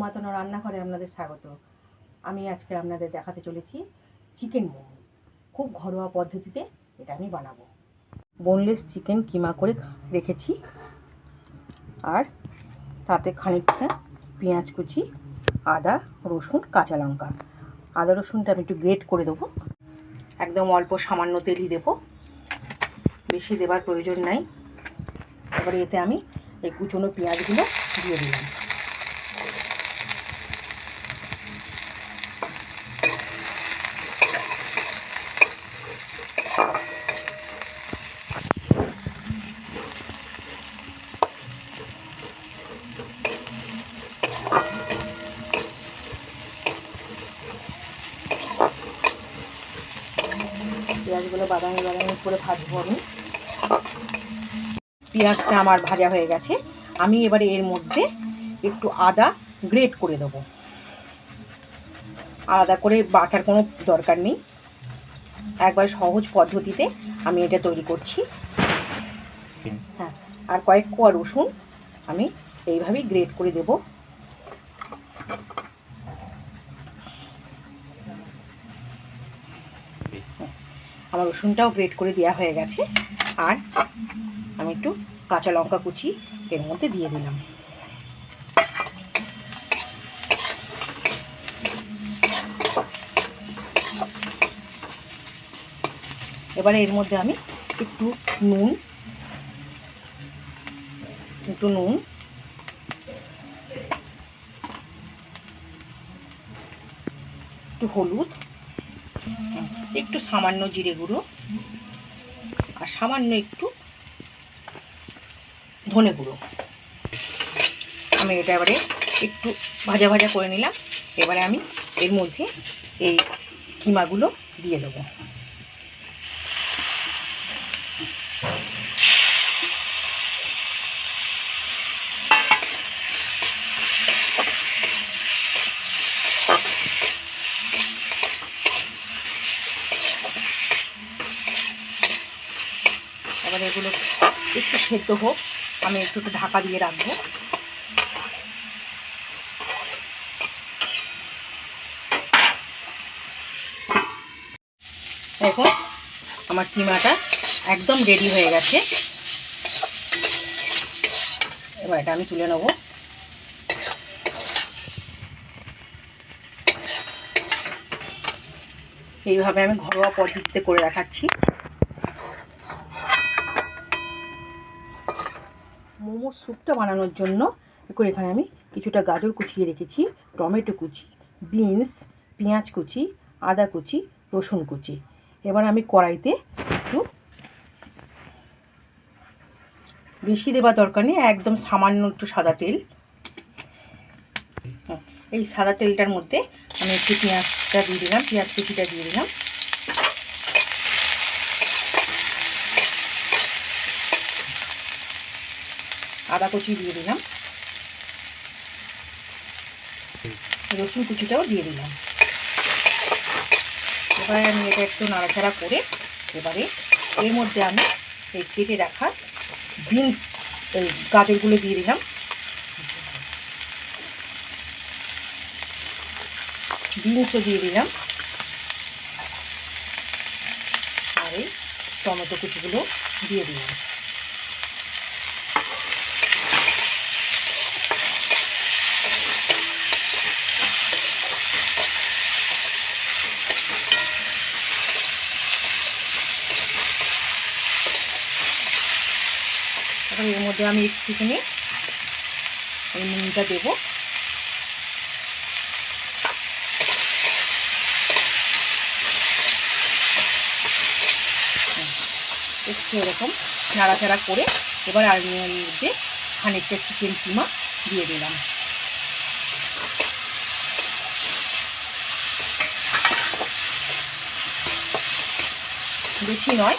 মাতানো রান্নাঘরে আপনাদের স্বাগত। আমি আজকে আপনাদের দেখাতে চলেছি চিকেন মোমো। খুব ঘরোয়া পদ্ধতিতে এটা আমি বানাবো। বোনলেস চিকেন কিমা করে রেখেছি, আর তাতে খানিকটা পেঁয়াজ কুচি, আদা রসুন কাঁচা লঙ্কা। আদা রসুনটা আমি একটু গ্রেট করে দেবো, একদম অল্প সামান্য তেলই দেবো, বেশি দেবার প্রয়োজন নাই। এবারে এতে আমি এই কুচনো পেঁয়াজগুলো দিয়ে দিলাম। পেঁয়াজগুলো বাদামি বাদামি করে ভাজবো আমি। পেঁয়াজটা আমার ভাজা হয়ে গেছে। আমি এবারে এর মধ্যে একটু আদা গ্রেট করে দেবো। আলাদা করে বাটার কোনো দরকার নেই, একবার সহজ পদ্ধতিতে আমি এটা তৈরি করছি। হ্যাঁ, আর কয়েক কোয়া রসুন আমি এইভাবেই গ্রেট করে দেব। আমার রসুনটাও গ্রেট করে দেওয়া হয়ে গেছে, আর আমি একটু কাঁচা লঙ্কা কুচি এর মধ্যে দিয়ে দিলাম। এবারে এর মধ্যে আমি একটু নুন, একটু হলুদ, একটু সামান্য জিরে গুঁড়ো, আর সামান্য একটু ধনে গুঁড়ো। আমি এটা এবারে একটু ভাজা ভাজা করে নিলাম। এবারে আমি এর মধ্যে এই কিমাগুলো দিয়ে দেবো। এবার এগুলো একটু সেদ্ধ হোক, আমি একটু ঢাকা দিয়ে রাখবো। দেখুন আমার কিমাটা একদম রেডি হয়ে গেছে। এবার এটা আমি তুলে নেব। এইভাবে আমি ঘরোয়া পদ্ধতিতে করে দেখাচ্ছি। মোমোর স্যুপটা বানানোর জন্য এখানে আমি কিছুটা গাজর কুচিয়ে রেখেছি, টমেটো কুচি, বিনস, পেঁয়াজ কুচি, আদা কুচি, রসুন কুচি। এবার আমি কড়াইতে একটু, বেশি দেওয়া দরকার নেই, একদম সামান্য একটু সাদা তেল। এই সাদা তেলটার মধ্যে আমি একটু পেঁয়াজটা দিয়ে দিলাম, পেঁয়াজ কুচিটা দিয়ে দিলাম। আদা কুচি দিয়ে দিলাম, রসুন কুচিটাও দিয়ে দিলাম। এবারে আমি এটা একটু নাড়াচাড়া করে এবারে এর মধ্যে আমি এই কেটে রাখা বিনস, এই গাজরগুলো দিয়ে দিলাম। বিনসও দিয়ে দিলাম, আর এই টমেটো কুচিগুলো দিয়ে দিলাম। এর মধ্যে আমি একটুখানি এই নুনটা দেব। একটু এরকম নাড়াচাড়া করে এবার আর মধ্যে খানিকটা চিকেন কিমা দিয়ে দিলাম। বেশি নয়,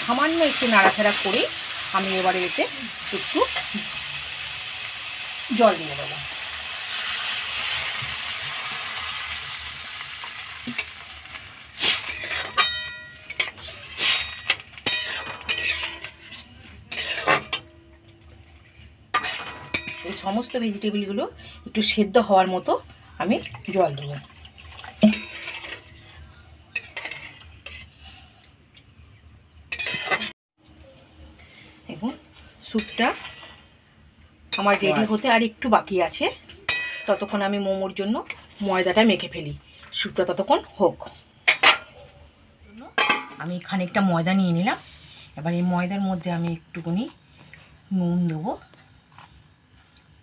সামান্য একটু নাড়াচাড়া করে আমি এবারে এতে একটু জল দিয়ে দেবো। এই সমস্ত ভেজিটেবলগুলো একটু সেদ্ধ হওয়ার মতো আমি জল দেবো। এখন স্যুপটা আমার রেডি হতে আর একটু বাকি আছে, ততক্ষণ আমি মোমোর জন্য ময়দাটা মেখে ফেলি। স্যুপটা ততক্ষণ হোক। আমি খানিকটা ময়দা নিয়ে নিলাম। এবার এই ময়দার মধ্যে আমি একটুখানি নুন দেবো,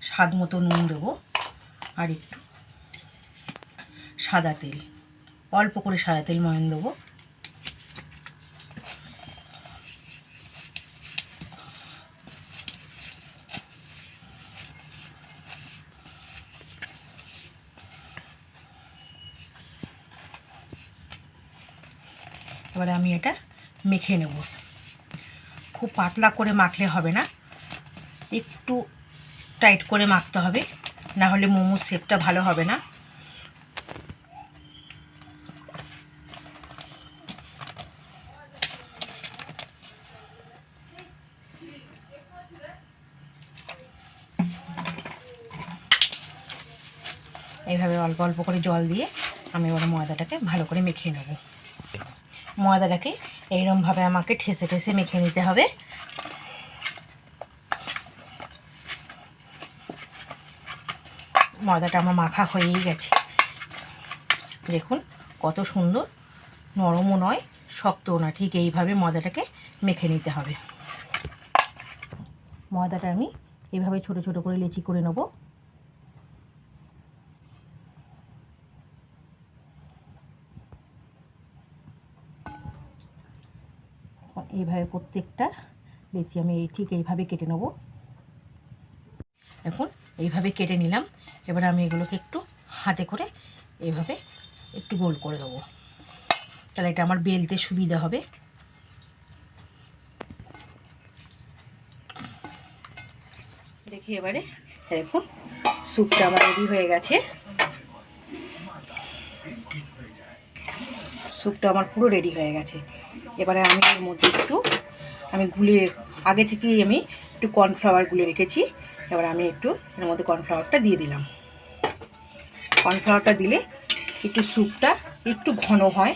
স্বাদ মতো নুন দেবো, আর একটু সাদা তেল, অল্প করে সাদা তেল ময়ন দেবো। এবারে আমি এটা মেখে নেব। খুব পাতলা করে মাখলে হবে না, একটু টাইট করে মাখতে হবে, না হলে মোমোর শেপটা ভালো হবে না। এইভাবে অল্প অল্প করে জল দিয়ে আমি এবার ময়দাটাকে ভালো করে মেখে নেব। ময়দাটাকে এইরকমভাবে আমাকে ঠেসে ঠেসে মেখে নিতে হবে। ময়দাটা আমার মাখা হয়েই গেছে, দেখুন কত সুন্দর, নরমও নয় শক্তও না, ঠিক এইভাবে ময়দাটাকে মেখে নিতে হবে। ময়দাটা আমি এইভাবে ছোট ছোট করে লেচি করে নেব। এইভাবে প্রত্যেকটা লেচি আমি ঠিক এইভাবে কেটে নেব। এখন এইভাবে কেটে নিলাম। এবার আমি এগুলোকে একটু হাতে করে এইভাবে একটু গোল করে দেবো, তাহলে এটা আমার বেলতে সুবিধা হবে। দেখি এবারে দেখুন স্যুপটা আমার রেডি হয়ে গেছে। স্যুপটা আমার পুরো রেডি হয়ে গেছে। এবারে আমি এর মধ্যে একটু আগে থেকেই আমি একটু কর্নফ্লাওয়ার গুলে রেখেছি। এবার আমি একটু এর মধ্যে কর্নফ্লাওয়ারটা দিয়ে দিলাম। কর্নফ্লাওয়ারটা দিলে একটু স্যুপটা একটু ঘন হয়।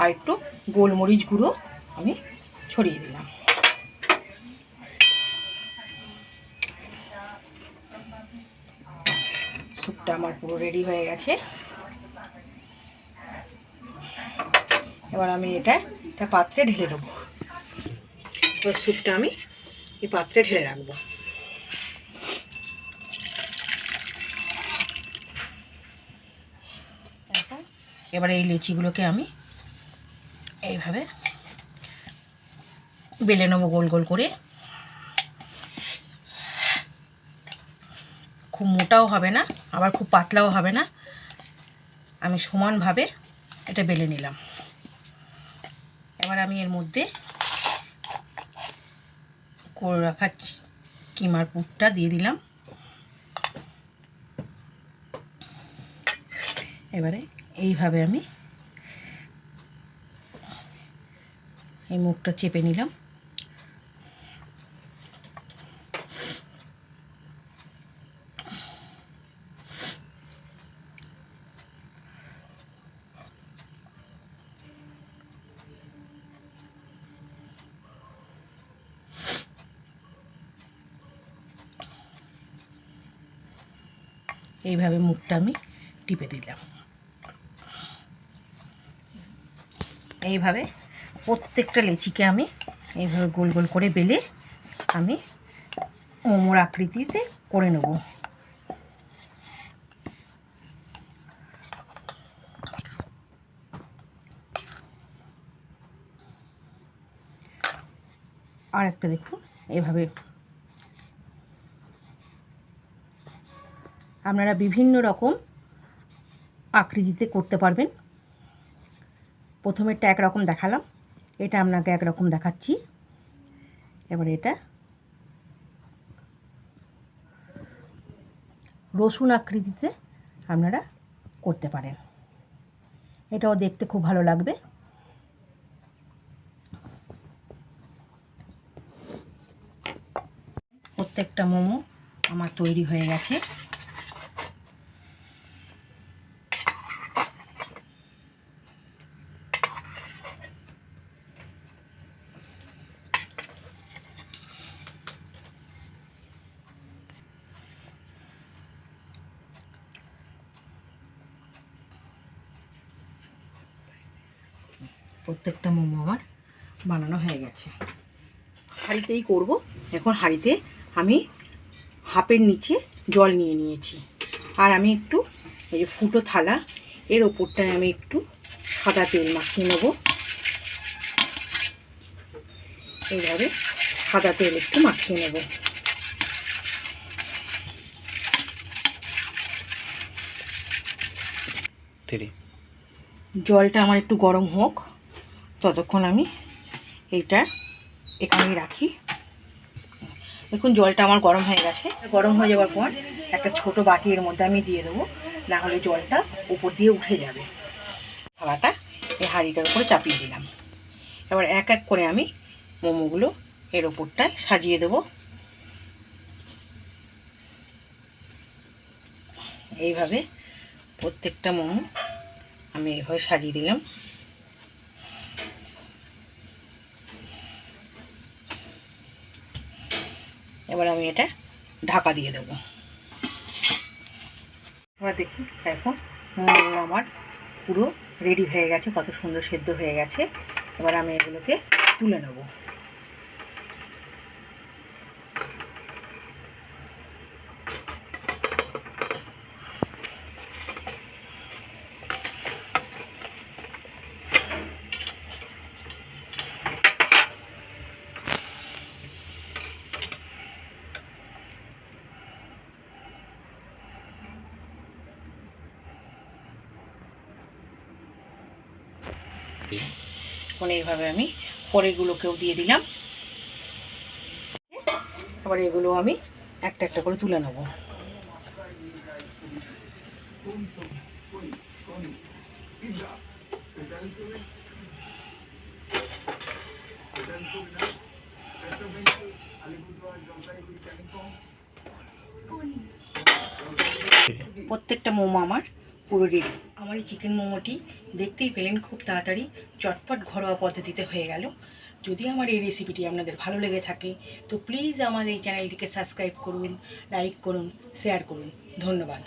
আর একটু গোলমরিচ গুঁড়ো আমি ছড়িয়ে দিলাম। স্যুপটা আমার পুরো রেডি হয়ে গেছে। এবার আমি এটা পাত্রে ঢেলে দেবো। এবার স্যুপটা আমি এই পাত্রে ঢেলে রাখবো। এবারে এই লিচিগুলোকে আমি এইভাবে বেলে নেবো গোল গোল করে। খুব মোটাও হবে না, আবার খুব পাতলাও হবে না, আমি সমানভাবে এটা বেলে নিলাম। এবার আমি এর মধ্যে করে রাখা কিমার পুরটা দিয়ে দিলাম। এবারে এইভাবে আমি এই মুখটা চেপে নিলাম। এইভাবে মুখটা আমি টিপে দিলাম। এইভাবে প্রত্যেকটা লেচিকে আমি এইভাবে গোল গোল করে বেলে আমি মোমোর আকৃতিতে করে নেব। আর একটা দেখুন, এইভাবে আপনারা বিভিন্ন রকম আকৃতিতে করতে পারবেন। প্রথমেরটা একরকম দেখালাম, এটা আপনাকে একরকম দেখাচ্ছি। এবার এটা রসুন আকৃতিতে আপনারা করতে পারেন, এটাও দেখতে খুব ভালো লাগবে। প্রত্যেকটা মোমো আমার তৈরি হয়ে গেছে। প্রত্যেকটা মোমো আমার বানানো হয়ে গেছে। হাঁড়িতেই করব। এখন হাঁড়িতে আমি হাফের নিচে জল নিয়ে নিয়েছি, আর আমি একটু এই যে ফুটো থালা এর ওপরটায় আমি একটু সাদা তেল মাখিয়ে নেব। এইভাবে সাদা তেল একটু মাখিয়ে নেব। জলটা আমার একটু গরম হোক, ততক্ষণ আমি এইটা এখানেই রাখি। দেখুন জলটা আমার গরম হয়ে গেছে। গরম হয়ে যাওয়ার পর একটা ছোট বাটি এর মধ্যে আমি দিয়ে দেবো, না হলে জলটা উপর দিয়ে উঠে যাবে। থালাটা এই হাঁড়িটার উপরে চাপিয়ে দিলাম। এবার এক এক করে আমি মোমোগুলো এর ওপরটায় সাজিয়ে দেব। এইভাবে প্রত্যেকটা মোমো আমি এইভাবে সাজিয়ে দিলাম। এবার আমি এটা ঢাকা দিয়ে দেবো। এবার দেখি এখন মোমো আমার পুরো রেডি হয়ে গেছে, কত সুন্দর সেদ্ধ হয়ে গেছে। এবার আমি এগুলোকে তুলে নেব। এখন এইভাবে আমি পরেরগুলোকেও দিয়ে দিলাম। এবার এগুলো আমি একটা একটা করে তুলে নেব। প্রত্যেকটা মোমো আমার পুরো রেডি। আমার এই চিকেন মোমোটি দেখতেই পেলেন খুব তাড়াতাড়ি চটপট ঘরোয়া পদ্ধতিতে হয়ে গেল। যদি আমার এই রেসিপিটি আপনাদের ভালো লেগে থাকে তো প্লিজ আমার এই চ্যানেলটিকে সাবস্ক্রাইব করুন, লাইক করুন, শেয়ার করুন। ধন্যবাদ।